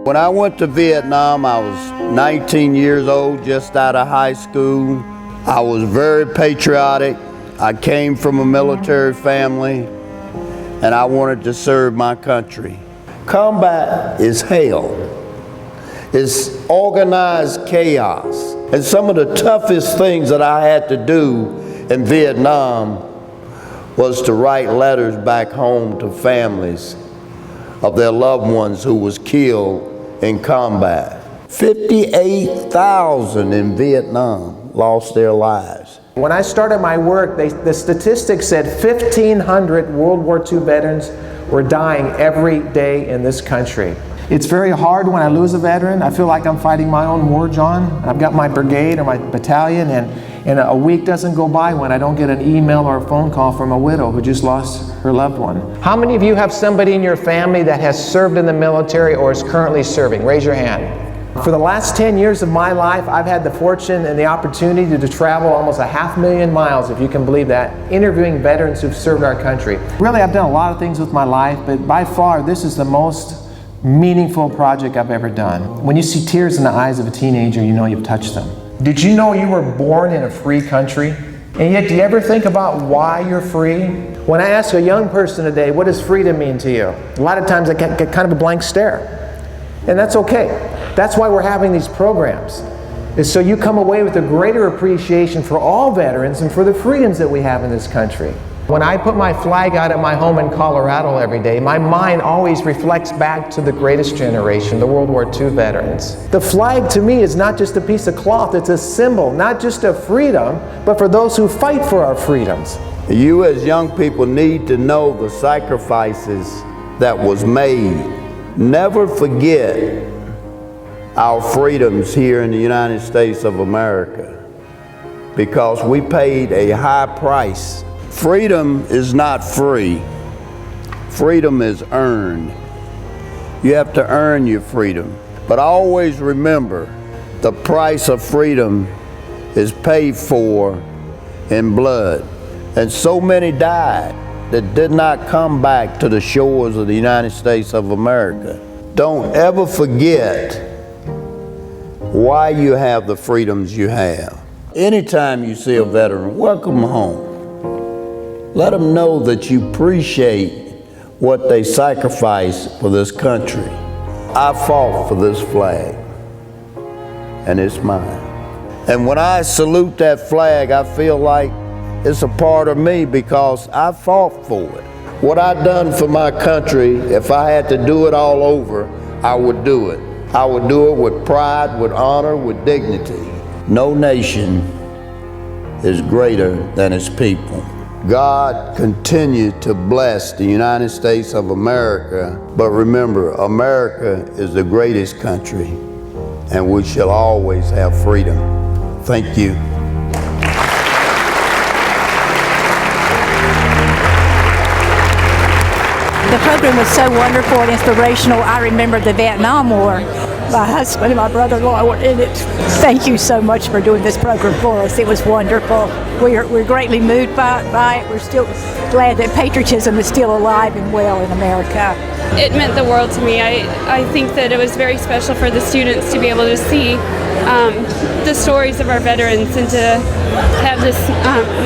When I went to Vietnam, I was 19 years old, just out of high school. I was very patriotic. I came from a military family, and I wanted to serve my country. Combat is hell. It's organized chaos. And some of the toughest things that I had to do in Vietnam was to write letters back home to families of their loved ones who was killed in combat. 58,000 in Vietnam lost their lives. When I started my work, the statistics said 1,500 World War II veterans were dying every day in this country. It's very hard when I lose a veteran. I feel like I'm fighting my own war, John. I've got my brigade or my battalion, and a week doesn't go by when I don't get an email or a phone call from a widow who just lost her loved one. How many of you have somebody in your family that has served in the military or is currently serving? Raise your hand. For the last 10 years of my life, I've had the fortune and the opportunity to travel almost 500,000 miles, if you can believe that, interviewing veterans who've served our country. Really, I've done a lot of things with my life, but by far, this is the most meaningful project I've ever done. When you see tears in the eyes of a teenager, you know you've touched them. Did you know you were born in a free country? And yet, do you ever think about why you're free? When I ask a young person today, what does freedom mean to you? A lot of times I get kind of a blank stare. And that's okay. That's why we're having these programs, is so you come away with a greater appreciation for all veterans and for the freedoms that we have in this country. When I put my flag out at my home in Colorado every day, my mind always reflects back to the greatest generation, the World War II veterans. The flag to me is not just a piece of cloth, it's a symbol, not just of freedom, but for those who fight for our freedoms. You as young people need to know the sacrifices that was made. Never forget our freedoms here in the United States of America, because we paid a high price. Freedom is not free. Freedom is earned. You have to earn your freedom. But always remember, the price of freedom is paid for in blood. And so many died that did not come back to the shores of the United States of America. Don't ever forget why you have the freedoms you have. Anytime you see a veteran, welcome home. Let them know that you appreciate what they sacrificed for this country. I fought for this flag, and it's mine. And when I salute that flag, I feel like it's a part of me because I fought for it. What I've done for my country, if I had to do it all over, I would do it. I would do it with pride, with honor, with dignity. No nation is greater than its people. God continue to bless the United States of America, but remember, America is the greatest country, and we shall always have freedom. Thank you. The program was so wonderful and inspirational. I remember the Vietnam War. My husband and my brother-in-law were in it. Thank you so much for doing this program for us. It was wonderful. We're greatly moved by it. We're still glad that patriotism is still alive and well in America. It meant the world to me. I think that it was very special for the students to be able to see the stories of our veterans and to have this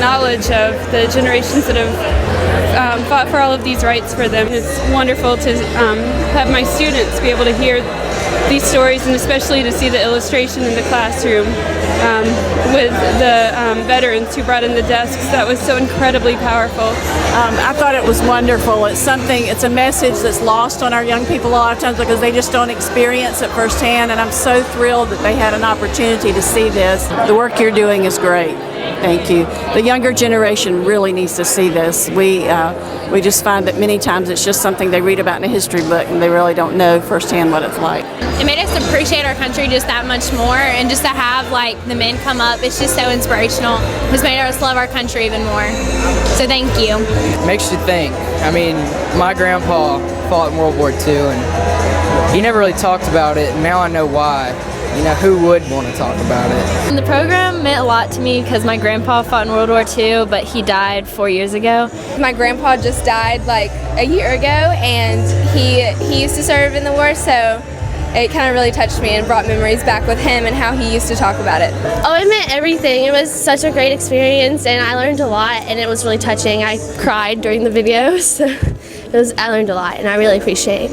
knowledge of the generations that have fought for all of these rights for them. It's wonderful to have my students be able to hear these stories, and especially to see the illustration in the classroom with the veterans who brought in the desks. That was so incredibly powerful. I thought it was wonderful. It's a message that's lost on our young people a lot of times because they just don't experience it firsthand, and I'm so thrilled that they had an opportunity to see this. The work you're doing is great. Thank you. The younger generation really needs to see this. We just find that many times it's just something they read about in a history book and they really don't know firsthand what it's like. It made us appreciate our country just that much more, and just to have the men come up, it's just so inspirational. It's made us love our country even more. So thank you. It makes you think. I mean, my grandpa fought in World War II and he never really talked about it, and now I know why. You know, who would want to talk about it? The program meant a lot to me because my grandpa fought in World War II, but he died 4 years ago. My grandpa just died a year ago, and he used to serve in the war, so it kind of really touched me and brought memories back with him and how he used to talk about it. Oh, it meant everything. It was such a great experience, and I learned a lot, and it was really touching. I cried during the videos. I learned a lot, and I really appreciate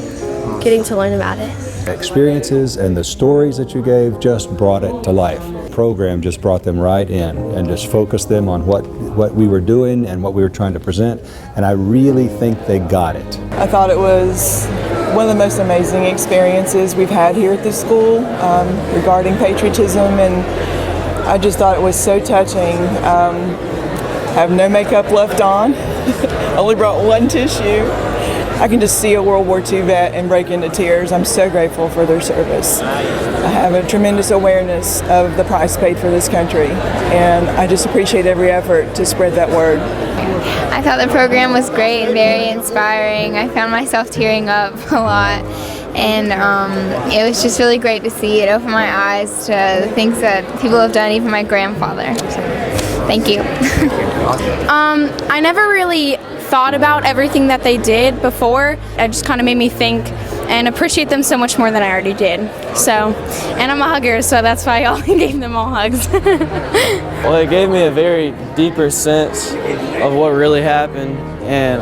getting to learn about it. Experiences and the stories that you gave just brought it to life. The program just brought them right in and just focused them on what we were doing and what we were trying to present, and I really think they got it. I thought it was one of the most amazing experiences we've had here at the school regarding patriotism, and I just thought it was so touching. I have no makeup left on, only brought one tissue. I can just see a World War II vet and break into tears. I'm so grateful for their service. I have a tremendous awareness of the price paid for this country, and I just appreciate every effort to spread that word. I thought the program was great and very inspiring. I found myself tearing up a lot, and it was just really great to see. It opened my eyes to the things that people have done, even my grandfather. So, thank you. I never really thought about everything that they did before. It just kind of made me think and appreciate them so much more than I already did. So, and I'm a hugger, so that's why I gave them all hugs. Well, it gave me a very deeper sense of what really happened, and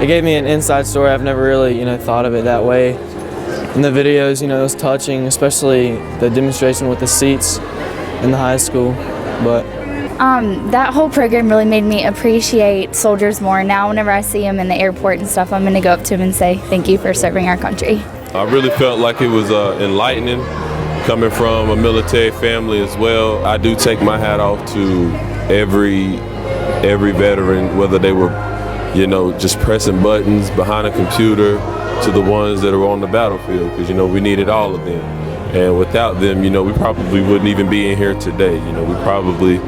it gave me an inside story. I've never really, thought of it that way. In the videos, it was touching, especially the demonstration with the seats in the high school, but that whole program really made me appreciate soldiers more. Now whenever I see them in the airport and stuff, I'm going to go up to them and say thank you for serving our country. I really felt like it was enlightening coming from a military family as well. I do take my hat off to every veteran, whether they were just pressing buttons behind a computer to the ones that are on the battlefield, because we needed all of them. And without them, we probably wouldn't even be in here today. We'd probably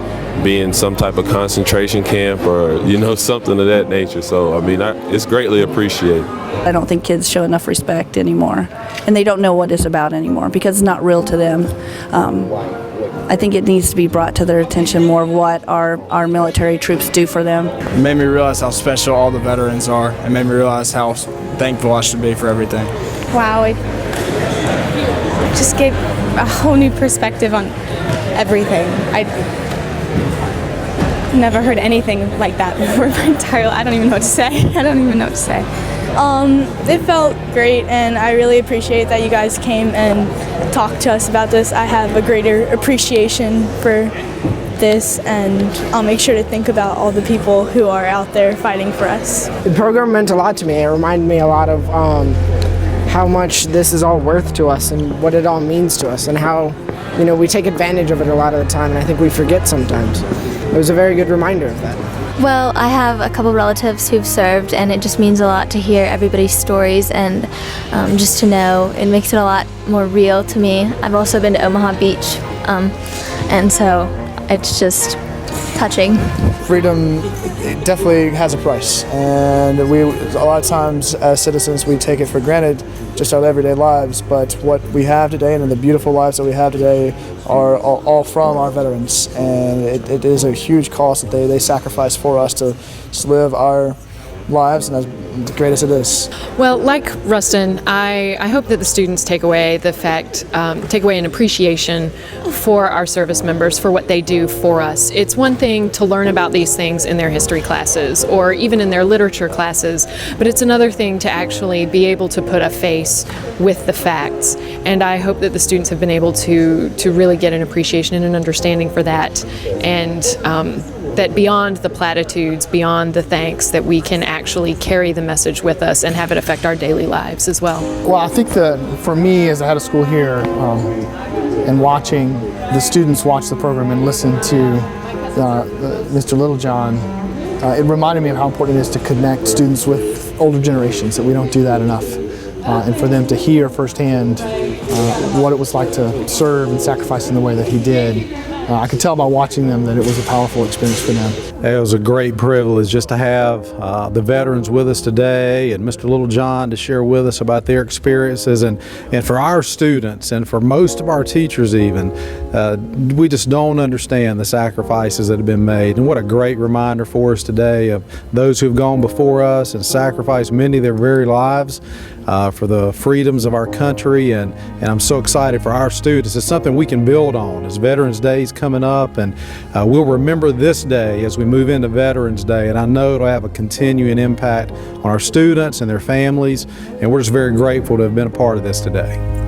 be in some type of concentration camp or, something of that nature. So, I mean, it's greatly appreciated. I don't think kids show enough respect anymore, and they don't know what it's about anymore because it's not real to them. I think it needs to be brought to their attention more of what our military troops do for them. It made me realize how special all the veterans are. It made me realize how thankful I should be for everything. Wow, it just gave a whole new perspective on everything. I never heard anything like that before my entire life. I don't even know what to say. It felt great, and I really appreciate that you guys came and talked to us about this. I have a greater appreciation for this, and I'll make sure to think about all the people who are out there fighting for us. The program meant a lot to me. It reminded me a lot of how much this is all worth to us and what it all means to us, and how we take advantage of it a lot of the time, and I think we forget sometimes. It was a very good reminder of that. Well, I have a couple relatives who've served, and it just means a lot to hear everybody's stories and just to know. It makes it a lot more real to me. I've also been to Omaha Beach, and so it's just touching. Freedom definitely has a price, and a lot of times as citizens we take it for granted, just our everyday lives, but what we have today and the beautiful lives that we have today are all from our veterans, and it is a huge cost that they sacrifice for us to live our lives, and as great as it is. Well, like Rustin, I hope that the students take away an appreciation for our service members, for what they do for us. It's one thing to learn about these things in their history classes or even in their literature classes, but it's another thing to actually be able to put a face with the facts. And I hope that the students have been able to really get an appreciation and an understanding for that, and that beyond the platitudes, beyond the thanks, that we can actually carry the message with us and have it affect our daily lives as well. Well, I think that for me as a head of school here, and watching the students watch the program and listen to Mr. Littlejohn, it reminded me of how important it is to connect students with older generations, that we don't do that enough. And for them to hear firsthand what it was like to serve and sacrifice in the way that he did. I could tell by watching them that it was a powerful experience for them. It was a great privilege just to have the veterans with us today, and Mr. Littlejohn to share with us about their experiences, and for our students and for most of our teachers even, we just don't understand the sacrifices that have been made. And what a great reminder for us today of those who've gone before us and sacrificed many of their very lives for the freedoms of our country, and I'm so excited for our students. It's something we can build on as Veterans Day is coming up, and we'll remember this day as we move into Veterans Day, and I know it'll have a continuing impact on our students and their families, and we're just very grateful to have been a part of this today.